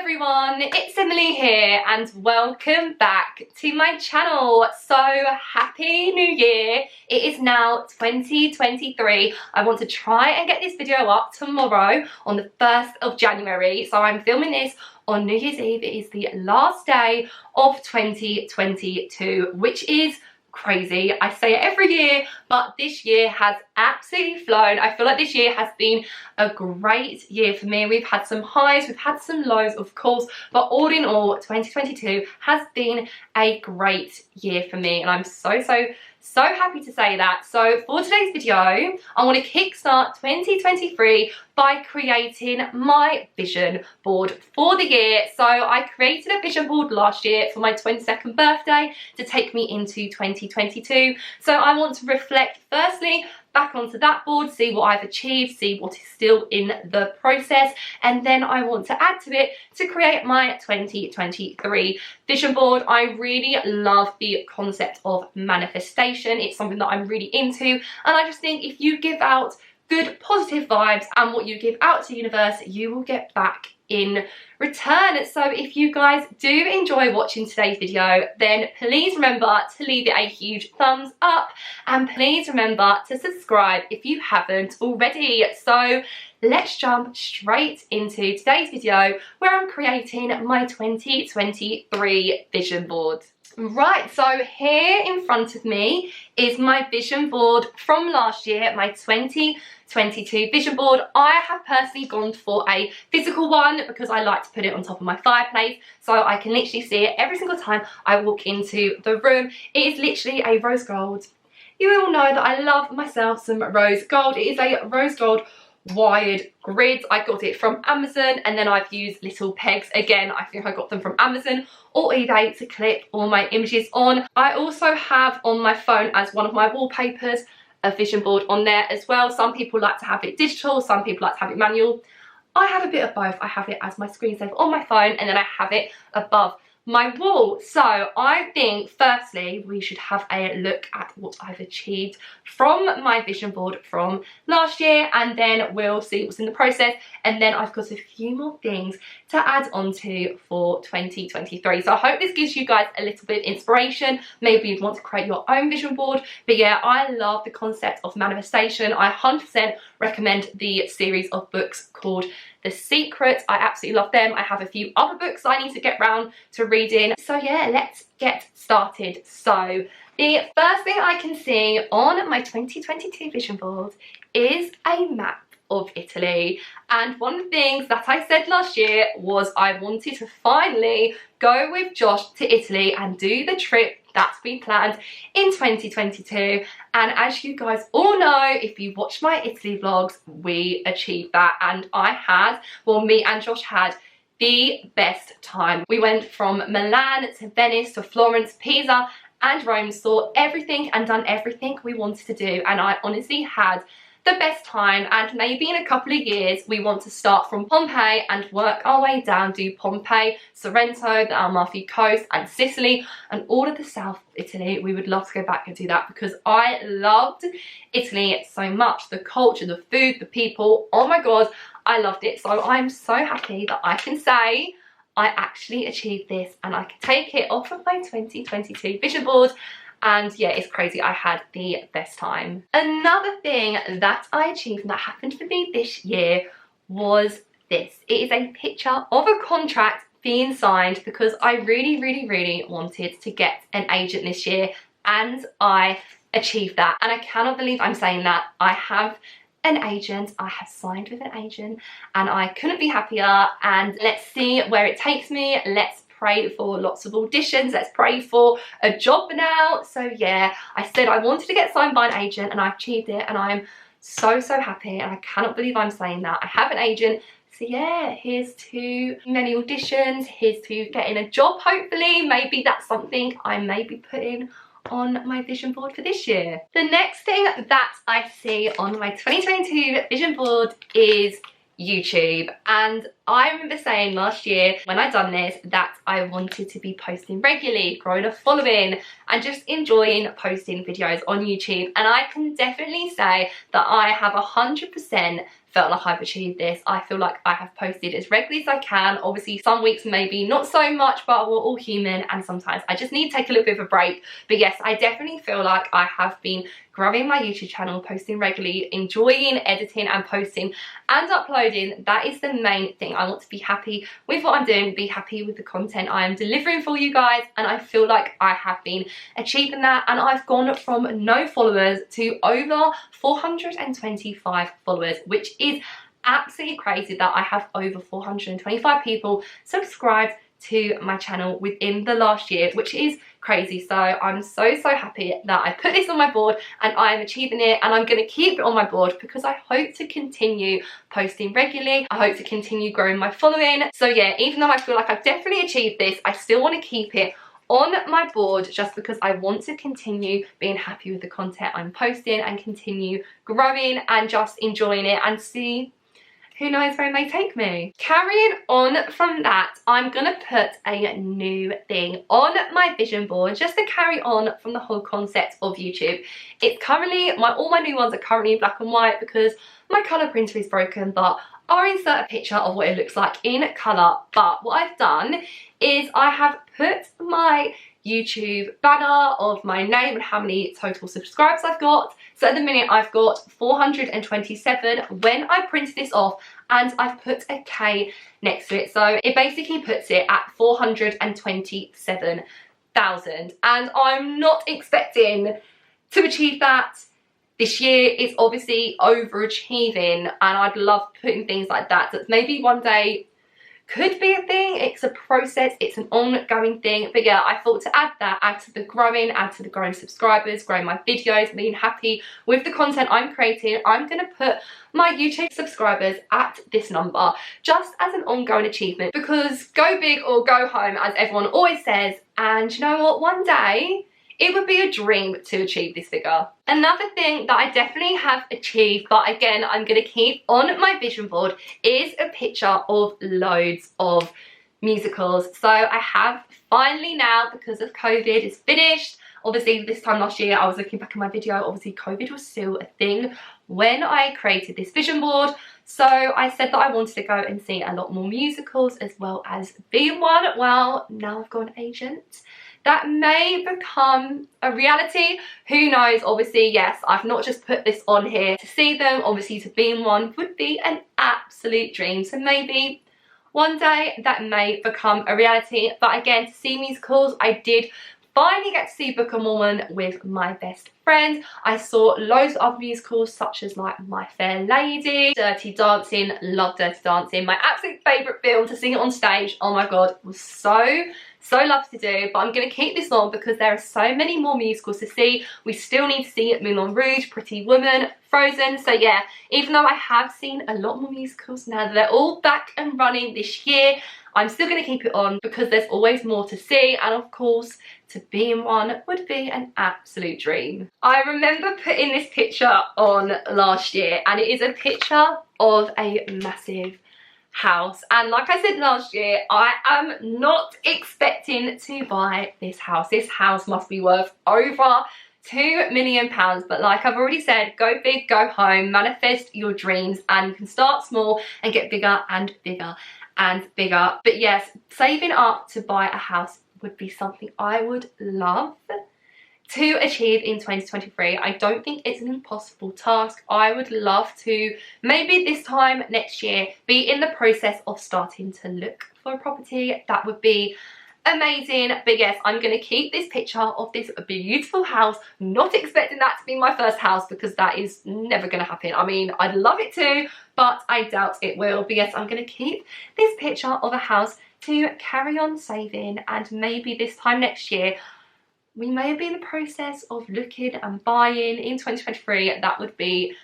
everyone, it's Emily here and welcome back to my channel. So happy new year. It is now 2023. I want to try and get this video up tomorrow on the 1st of January. So I'm filming this on New Year's Eve. It is the last day of 2022, which is crazy. I say it every year, but this year has absolutely flown. I feel like this year has been a great year for me. We've had some highs, we've had some lows, of course, but all in all, 2022 has been a great year for me, and I'm so happy to say that. So for today's video, I want to kickstart 2023 by creating my vision board for the year. So I created a vision board last year for my 22nd birthday to take me into 2022. So I want to reflect firstly back onto that board, see what I've achieved, see what is still in the process, and then I want to add to it to create my 2023 vision board. I really love the concept of manifestation. It's something that I'm really into, and I just think if you give out good positive vibes and what you give out to the universe, you will get back in return. So if you guys do enjoy watching today's video, then please remember to leave it a huge thumbs up, and please remember to subscribe if you haven't already. So let's jump straight into today's video where I'm creating my 2023 vision board. Right, so here in front of me is my vision board from last year, my 2022 vision board. I have personally gone for a physical one because I like to put it on top of my fireplace so I can literally see it every single time I walk into the room. It is literally a rose gold. You all know that I love myself some rose gold. It is a rose gold wired grids. I got it from Amazon, and then I've used little pegs. Again, I think I got them from Amazon or eBay to clip all my images on. I also have on my phone as one of my wallpapers a vision board on there as well. Some people like to have it digital, some people like to have it manual. I have a bit of both. I have it as my screensaver on my phone, and then I have it above my wall. So I think firstly we should have a look at what I've achieved from my vision board from last year, and then we'll see what's in the process, and then I've got a few more things to add on to for 2023. So I hope this gives you guys a little bit of inspiration. Maybe you'd want to create your own vision board. But yeah, I love the concept of manifestation. I 100% recommend the series of books called The Secret. I absolutely love them. I have a few other books I need to get round to reading. So yeah, let's get started. So the first thing I can see on my 2022 vision board is a map of Italy, and one of the things that I said last year was I wanted to finally go with Josh to Italy and do the trip that's been planned in 2022. And as you guys all know, if you watched my Italy vlogs, we achieved that, and me and Josh had the best time. We went from Milan to Venice to Florence, Pisa and Rome, saw everything and done everything we wanted to do, and I honestly had the best time. And maybe in a couple of years we want to start from Pompeii and work our way down, do Pompeii, Sorrento, the Amalfi Coast and Sicily and all of the south of Italy. We would love to go back and do that because I loved Italy so much. The culture, the food, the people, oh my god, I loved it. So I'm so happy that I can say I actually achieved this and I can take it off of my 2022 vision board. And yeah, it's crazy. I had the best time. Another thing that I achieved and that happened for me this year was this. It is a picture of a contract being signed because I really wanted to get an agent this year, and I achieved that. And I cannot believe I'm saying that. I have an agent. I have signed with an agent and I couldn't be happier, and let's see where it takes me. Let's pray for lots of auditions. Let's pray for a job now. So yeah, I said I wanted to get signed by an agent and I achieved it, and I'm so happy, and I cannot believe I'm saying that. I have an agent. So yeah, here's to many auditions, here's to getting a job hopefully. Maybe that's something I may be putting on my vision board for this year. The next thing that I see on my 2022 vision board is YouTube, and I remember saying last year when I done this that I wanted to be posting regularly, growing a following and just enjoying posting videos on YouTube, and I can definitely say that I have 100% felt like I've achieved this. I feel like I have posted as regularly as I can. Obviously some weeks maybe not so much, but we're all human and sometimes I just need to take a little bit of a break. But yes, I definitely feel like I have been growing my YouTube channel, posting regularly, enjoying editing and posting and uploading. That is the main thing. I want to be happy with what I'm doing, be happy with the content I am delivering for you guys, and I feel like I have been achieving that. And I've gone from no followers to over 425 followers, which is absolutely crazy that I have over 425 people subscribed to my channel within the last year, which is crazy. So I'm so happy that I put this on my board and I am achieving it, and I'm going to keep it on my board because I hope to continue posting regularly. I hope to continue growing my following. So yeah, even though I feel like I've definitely achieved this, I still want to keep it on my board just because I want to continue being happy with the content I'm posting and continue growing and just enjoying it and see who knows where it may take me. Carrying on from that, I'm gonna put a new thing on my vision board just to carry on from the whole concept of YouTube. It's currently, all my new ones are currently in black and white because my colour printer is broken, but I'll insert a picture of what it looks like in colour. But what I've done is I have put my YouTube banner of my name and how many total subscribers I've got. So at the minute I've got 427 when I printed this off, and I've put a K next to it. So it basically puts it at 427,000. And I'm not expecting to achieve that this year. It's obviously overachieving, and I'd love putting things like that. So maybe one day could be a thing. It's a process, it's an ongoing thing. But yeah, I thought to add that, add to the growing subscribers, growing my videos, being happy with the content I'm creating. I'm gonna put my YouTube subscribers at this number just as an ongoing achievement, because go big or go home, as everyone always says. And you know what, one day it would be a dream to achieve this figure. Another thing that I definitely have achieved, but again, I'm gonna keep on my vision board, is a picture of loads of musicals. So I have finally now, because of COVID, it's finished. Obviously this time last year, I was looking back at my video, obviously COVID was still a thing when I created this vision board. So I said that I wanted to go and see a lot more musicals as well as being one. Well, now I've got an agent. That may become a reality, who knows. Obviously, yes, I've not just put this on here to see them. Obviously, to be in one would be an absolute dream. So maybe one day that may become a reality. But again, to see musicals, I did finally get to see Book of Mormon with my best friend. I saw loads of other musicals such as like My Fair Lady, Dirty Dancing. Love Dirty Dancing. My absolute favourite film to sing it on stage. Oh my god, it was so loved to do. But I'm going to keep this on because there are so many more musicals to see. We still need to see Moulin Rouge, Pretty Woman, Frozen. So yeah, even though I have seen a lot more musicals now that they're all back and running this year, I'm still going to keep it on because there's always more to see, and of course to be in one would be an absolute dream. I remember putting this picture on last year, and it is a picture of a massive house. And like I said last year, I am not expecting to buy this house. This house must be worth over £2 million. But like I've already said, go big, go home, manifest your dreams, and you can start small and get bigger and bigger and bigger. But yes, saving up to buy a house would be something I would love to achieve in 2023. I don't think it's an impossible task. I would love to maybe this time next year be in the process of starting to look for a property. That would be amazing. But yes, I'm going to keep this picture of this beautiful house. Not expecting that to be my first house because that is never going to happen. I mean, I'd love it to, but I doubt it will. But yes, I'm going to keep this picture of a house to carry on saving, and maybe this time next year we may be in the process of looking and buying in 2023. That would be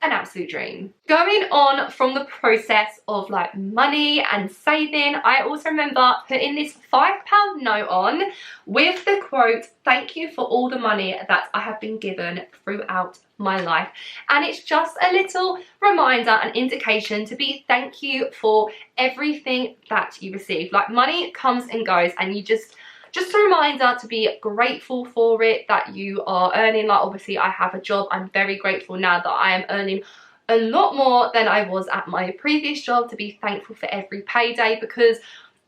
an absolute dream. Going on from the process of like money and saving, I also remember putting this £5 note on with the quote, "Thank you for all the money that I have been given throughout my life." And it's just a little reminder and indication to be thank you for everything that you receive. Like, money comes and goes, and you just a reminder to be grateful for it, that you are earning. Like, obviously I have a job. I'm very grateful now that I am earning a lot more than I was at my previous job, to be thankful for every payday, because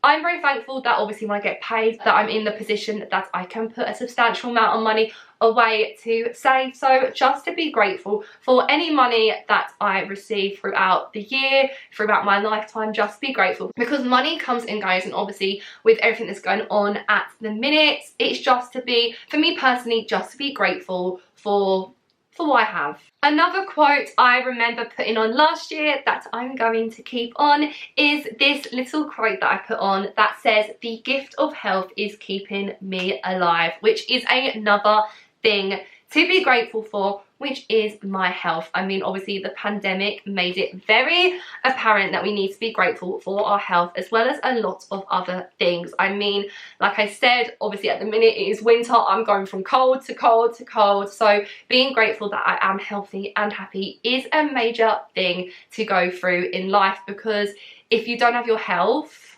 I'm very thankful that obviously when I get paid that I'm in the position that I can put a substantial amount of money away to save. So just to be grateful for any money that I receive throughout the year, throughout my lifetime, just be grateful, because money comes and goes, and obviously with everything that's going on at the minute, it's just to be, for me personally, just to be grateful for what I have. Another quote I remember putting on last year that I'm going to keep on is this little quote that I put on that says, "The gift of health is keeping me alive," which is another thing to be grateful for, which is my health. I mean, obviously the pandemic made it very apparent that we need to be grateful for our health, as well as a lot of other things. I mean, like I said, obviously at the minute it is winter, I'm going from cold to cold to cold, so being grateful that I am healthy and happy is a major thing to go through in life, because if you don't have your health,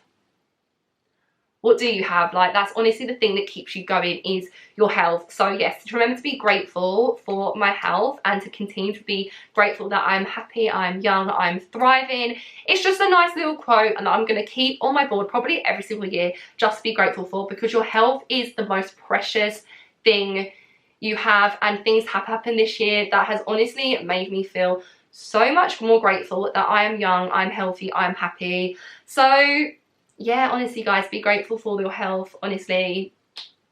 what do you have? Like, that's honestly the thing that keeps you going, is your health. So yes, to remember to be grateful for my health, and to continue to be grateful that I'm happy, I'm young, I'm thriving. It's just a nice little quote, and I'm going to keep on my board probably every single year, just to be grateful for, because your health is the most precious thing you have. And things have happened this year that has honestly made me feel so much more grateful that I am young, I'm healthy, I'm happy. So yeah, honestly guys, be grateful for your health. Honestly,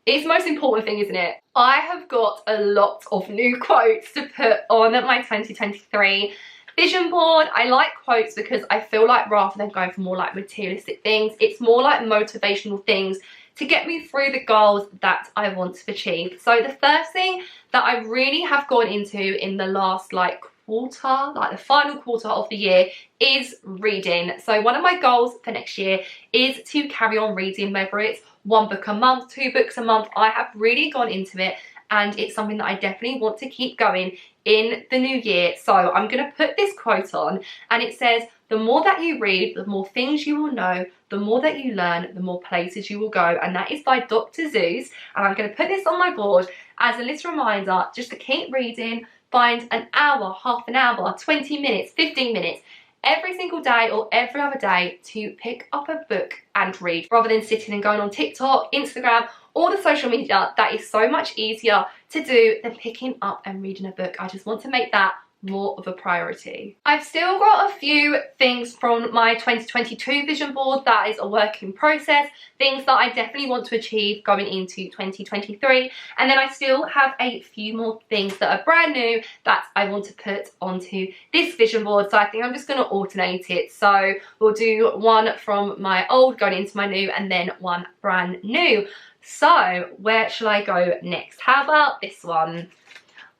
it's the most important thing, isn't it? I have got a lot of new quotes to put on my 2023 vision board. I like quotes because I feel like rather than going for more like materialistic things, it's more like motivational things to get me through the goals that I want to achieve. So the first thing that I really have gone into in the last like quarter, like the final quarter of the year, is reading. So one of my goals for next year is to carry on reading, whether it's 1 book a month, 2 books a month. I have really gone into it, and it's something that I definitely want to keep going in the new year. So I'm going to put this quote on, and it says, "The more that you read, the more things you will know. The more that you learn, the more places you will go." And that is by Dr. Zeus. And I'm going to put this on my board as a little reminder just to keep reading. Find an hour, half an hour, 20 minutes, 15 minutes every single day or every other day to pick up a book and read, rather than sitting and going on TikTok, Instagram, all the social media. That is so much easier to do than picking up and reading a book. I just want to make that more of a priority. I've still got a few things from my 2022 vision board that is a work in process, things that I definitely want to achieve going into 2023, and then I still have a few more things that are brand new that I want to put onto this vision board. So I think I'm just going to alternate it. So we'll do one from my old going into my new, and then one brand new. So where shall I go next? How about this one?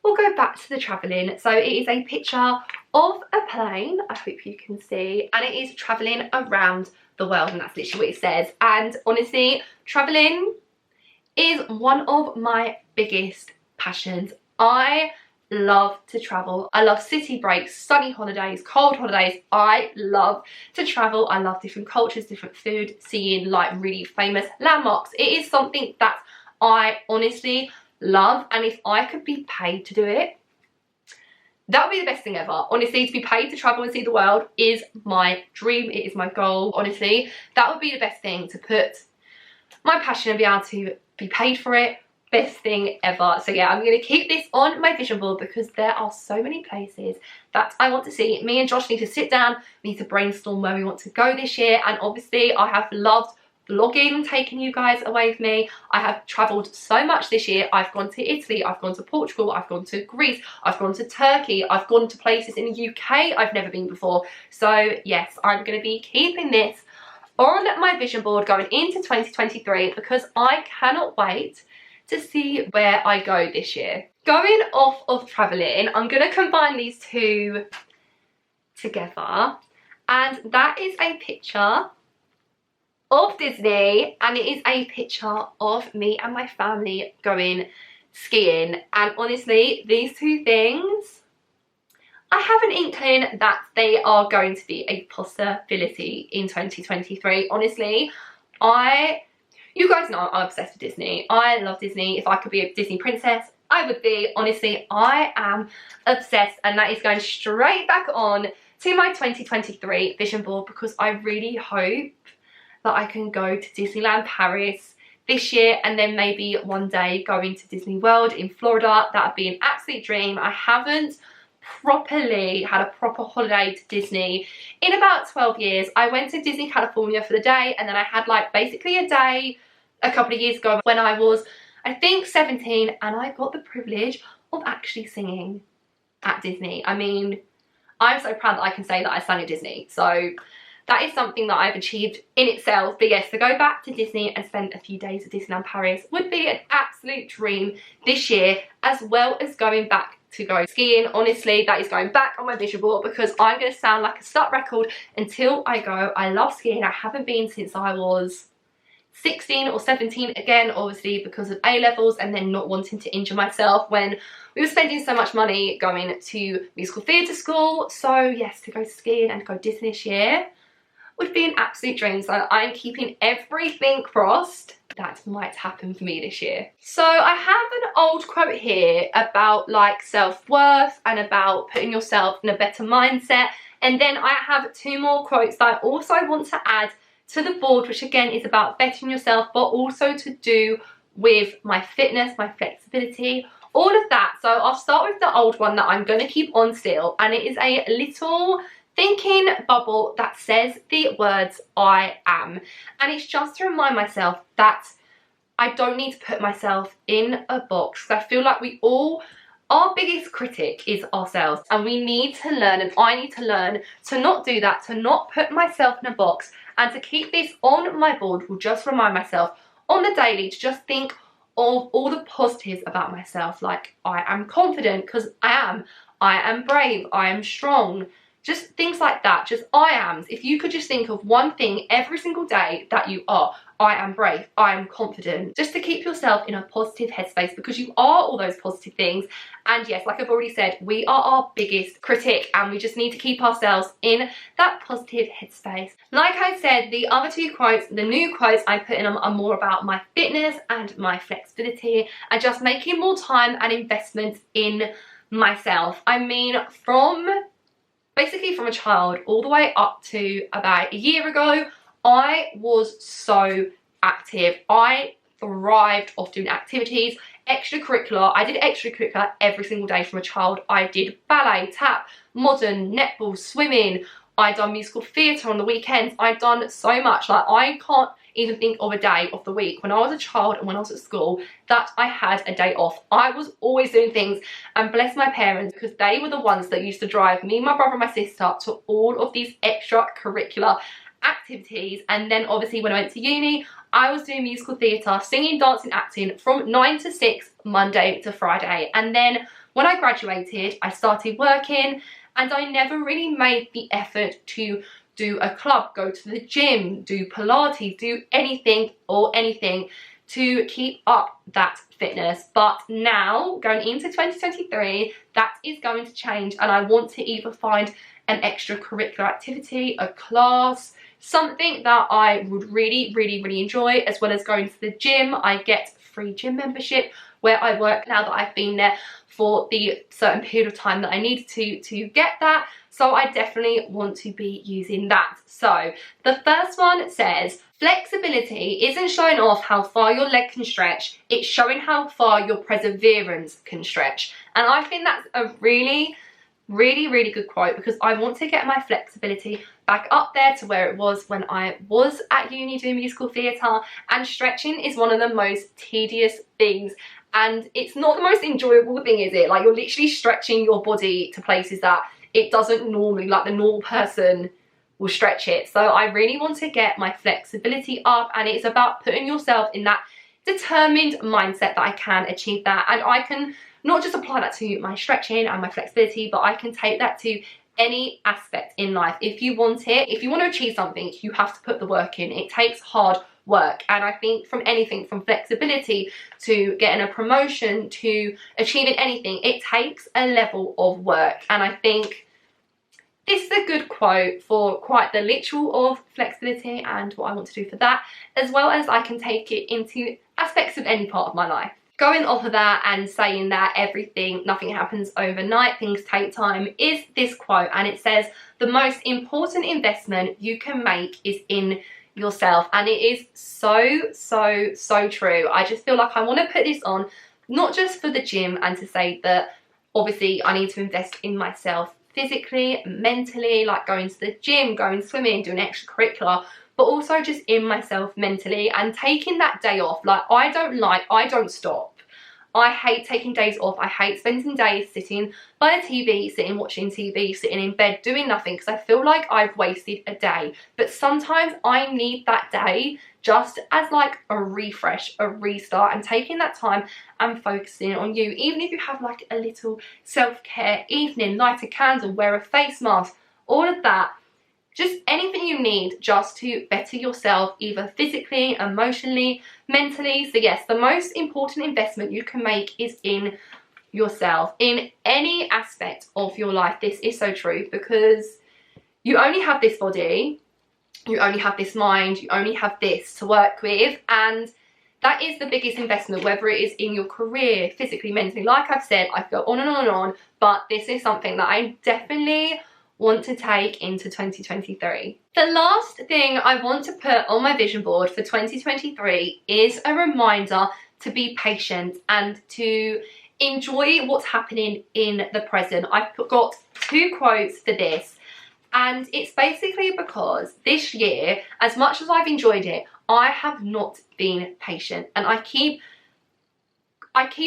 We'll go back to the travelling. So it is a picture of a plane, I hope you can see, and it is travelling around the world, and that's literally what it says. And honestly, travelling is one of my biggest passions. I love to travel. I love city breaks, sunny holidays, cold holidays. I love to travel. I love different cultures, different food, seeing like really famous landmarks. It is something that I honestly love, and if I could be paid to do it, that would be the best thing ever. Honestly, to be paid to travel and see the world is my dream. It is my goal. Honestly, that would be the best thing, to put my passion and be able to be paid for it. Best thing ever. So yeah, I'm going to keep this on my vision board, because there are so many places that I want to see. Me and Josh need to sit down, we need to brainstorm where we want to go this year. And obviously I have loved vlogging, taking you guys away with me. I have travelled so much this year. I've gone to Italy, I've gone to Portugal, I've gone to Greece, I've gone to Turkey, I've gone to places in the UK I've never been before. So yes, I'm going to be keeping this on my vision board going into 2023, because I cannot wait to see where I go this year. Going off of travelling, I'm going to combine these two together, and that is a picture of Disney, and it is a picture of me and my family going skiing. And honestly, these two things, I have an inkling that they are going to be a possibility in 2023. Honestly, you guys know I'm obsessed with Disney. I love Disney. If I could be a Disney princess, I would be. Honestly, I am obsessed, and that is going straight back on to my 2023 vision board, because I really hope that I can go to Disneyland Paris this year, and then maybe one day going to Disney World in Florida. That would be an absolute dream. I haven't properly had a proper holiday to Disney in about 12 years. I went to Disney California for the day, and then I had like basically a day a couple of years ago when I was, I think, 17, and I got the privilege of actually singing at Disney. I mean, I'm so proud that I can say that I sang at Disney. So that is something that I've achieved in itself. But yes, to go back to Disney and spend a few days at Disneyland Paris would be an absolute dream this year, as well as going back to go skiing. Honestly, that is going back on my vision board, because I'm going to sound like a stuck record until I go. I love skiing. I haven't been since I was 16 or 17, again obviously because of A-levels, and then not wanting to injure myself when we were spending so much money going to musical theatre school. So yes, to go skiing and go Disney this year would be an absolute dream. So I'm keeping everything crossed that might happen for me this year. So I have an old quote here about like self-worth and about putting yourself in a better mindset, and then I have two more quotes that I also want to add to the board, which again is about bettering yourself, but also to do with my fitness, my flexibility, all of that. So I'll start with the old one that I'm going to keep on still, and it is a little thinking bubble that says the words I am, and it's just to remind myself that I don't need to put myself in a box. I feel like our biggest critic is ourselves, and we need to learn, and I need to learn to not do that, to not put myself in a box, and to keep this on my board will just remind myself on the daily to just think of all the positives about myself. Like, I am confident, because I am brave, I am strong, just things like that, just I ams. If you could just think of one thing every single day that you are: I am brave, I am confident, just to keep yourself in a positive headspace, because you are all those positive things. And yes, like I've already said, we are our biggest critic, and we just need to keep ourselves in that positive headspace. Like I said, the other two quotes, the new quotes I put in them, are more about my fitness and my flexibility, and just making more time and investment in myself. I mean, basically from a child all the way up to about a year ago, I was so active. I thrived off doing activities, extracurricular. I did extracurricular every single day from a child. I did ballet, tap, modern, netball, swimming. I done musical theatre on the weekends. I'd done so much. Like, I can't even think of a day of the week when I was a child and when I was at school that I had a day off. I was always doing things, and bless my parents, because they were the ones that used to drive me, my brother and my sister to all of these extracurricular activities. And then obviously when I went to uni, I was doing musical theatre, singing, dancing, acting from 9 to 6 Monday to Friday. And then when I graduated, I started working, and I never really made the effort to do a club, go to the gym, do Pilates, do anything to keep up that fitness. But now, going into 2023, that is going to change, and I want to either find an extracurricular activity, a class, something that I would really enjoy, as well as going to the gym. I get free gym membership where I work now that I've been there for the certain period of time that I needed to get that. So I definitely want to be using that. So the first one says, flexibility isn't showing off how far your leg can stretch, it's showing how far your perseverance can stretch. And I think that's a really good quote, because I want to get my flexibility back up there to where it was when I was at uni doing musical theatre. And stretching is one of the most tedious things, and it's not the most enjoyable thing, is it? Like, you're literally stretching your body to places that it doesn't normally, like the normal person will stretch it. So I really want to get my flexibility up, and it's about putting yourself in that determined mindset that I can achieve that. And I can not just apply that to my stretching and my flexibility, but I can take that to any aspect in life. If you want it, if you want to achieve something, you have to put the work in. It takes hard work. And I think from anything from flexibility to getting a promotion to achieving anything, it takes a level of work. And I think this is a good quote for quite the literal of flexibility and what I want to do for that, as well as I can take it into aspects of any part of my life. going off of that and saying that nothing happens overnight, things take time, is this quote, and it says, the most important investment you can make is in yourself. And it is so true. I just feel like I want to put this on, not just for the gym and to say that obviously I need to invest in myself physically, mentally, like going to the gym, going swimming, doing extracurricular, but also just in myself mentally and taking that day off. Like I don't stop. I hate taking days off. I hate spending days sitting by the TV, sitting watching TV, sitting in bed doing nothing, because I feel like I've wasted a day. But sometimes I need that day just as like a refresh, a restart, and taking that time and focusing on you. Even if you have like a little self-care evening, light a candle, wear a face mask, all of that. Just anything you need just to better yourself, either physically, emotionally, mentally. So yes, the most important investment you can make is in yourself. In any aspect of your life, this is so true, because you only have this body, you only have this mind, you only have this to work with, and that is the biggest investment, whether it is in your career, physically, mentally. Like I've said, I go on and on and on, but this is something that I definitely want to take into 2023. The last thing I want to put on my vision board for 2023 is a reminder to be patient and to enjoy what's happening in the present. I've got 2 quotes for this, and it's basically because this year, as much as I've enjoyed it, I have not been patient, and I keep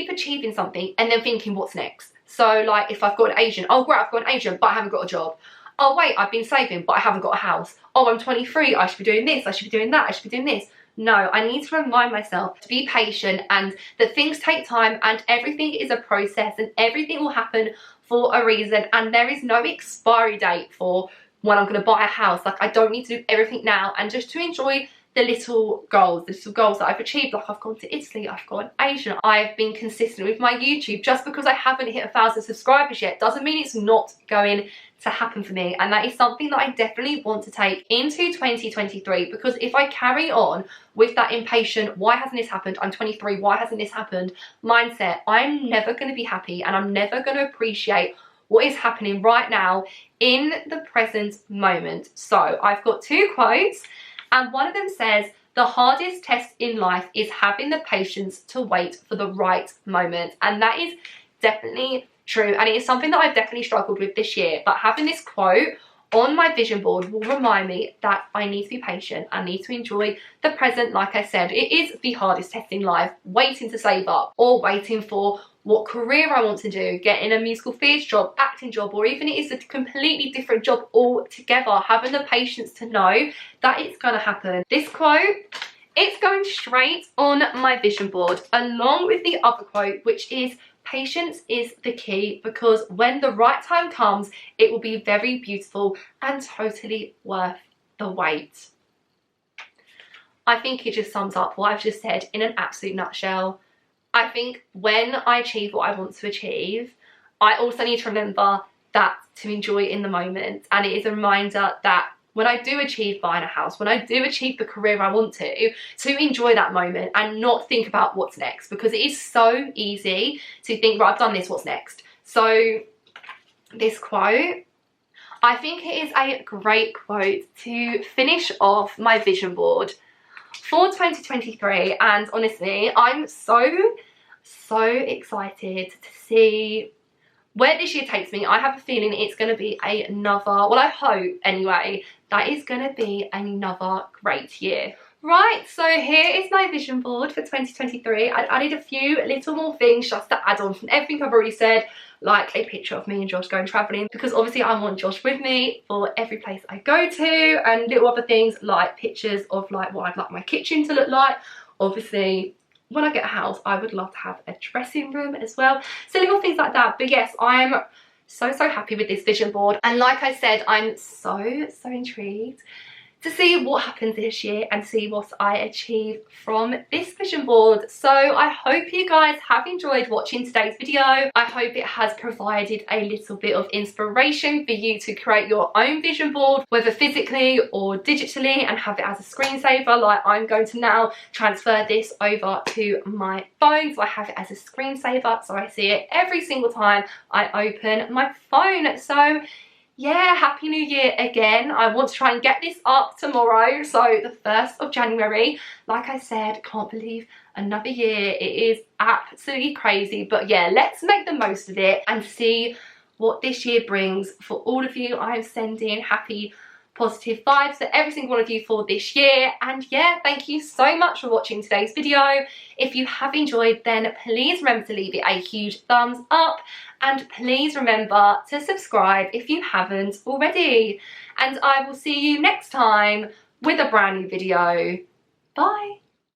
achieving something and then thinking, what's next? So like if I've got an agent, oh great, I've got an agent, but I haven't got a job. Oh wait, I've been saving, but I haven't got a house. Oh, I'm 23, I should be doing this, I should be doing that, I should be doing this. No, I need to remind myself to be patient, and that things take time, and everything is a process, and everything will happen for a reason, and there is no expiry date for when I'm going to buy a house. Like I don't need to do everything now, and just to enjoy the little goals that I've achieved. Like I've gone to Italy, I've got an Asian, I've been consistent with my YouTube. Just because I haven't hit 1,000 subscribers yet doesn't mean it's not going to happen for me, and that is something that I definitely want to take into 2023, because if I carry on with that impatient, why hasn't this happened, I'm 23, why hasn't this happened mindset, I'm never going to be happy, and I'm never going to appreciate what is happening right now in the present moment. So I've got 2 quotes, and one of them says, the hardest test in life is having the patience to wait for the right moment. And that is definitely true, and it is something that I've definitely struggled with this year. But having this quote on my vision board will remind me that I need to be patient. I need to enjoy the present. Like I said, it is the hardest test in life, waiting to save up, or waiting for what career I want to do, getting a musical theatre job, acting job, or even it is a completely different job altogether. Having the patience to know that it's going to happen. This quote, it's going straight on my vision board, along with the other quote, which is, patience is the key, because when the right time comes, it will be very beautiful and totally worth the wait. I think it just sums up what I've just said in an absolute nutshell. I think when I achieve what I want to achieve, I also need to remember that to enjoy in the moment. And it is a reminder that when I do achieve buying a house, when I do achieve the career I want to enjoy that moment and not think about what's next, because it is so easy to think, right, I've done this, what's next? So this quote, I think it is a great quote to finish off my vision board for 2023. And honestly, I'm so excited to see where this year takes me. I have a feeling it's going to be another, well, I hope anyway, that is going to be another great year. Right, so here is my vision board for 2023. I added a few little more things just to add on from everything I've already said, like a picture of me and Josh going travelling, because obviously I want Josh with me for every place I go to, and little other things like pictures of like what I'd like my kitchen to look like. Obviously, when I get a house, I would love to have a dressing room as well. So little things like that. But yes, I'm so happy with this vision board. And like I said, I'm so intrigued to see what happens this year and see what I achieve from this vision board. So I hope you guys have enjoyed watching today's video. I hope it has provided a little bit of inspiration for you to create your own vision board, whether physically or digitally, and have it as a screensaver. Like, I'm going to now transfer this over to my phone, so I have it as a screensaver, so I see it every single time I open my phone. So yeah, happy new year again. I want to try and get this up tomorrow, so the 1st of January. Like I said, can't believe another year. It is absolutely crazy, but yeah, let's make the most of it and see what this year brings for all of you. I'm sending happy positive vibes to every single one of you for this year. And yeah, thank you so much for watching today's video. If you have enjoyed, then please remember to leave it a huge thumbs up, and please remember to subscribe if you haven't already. And I will see you next time with a brand new video. Bye.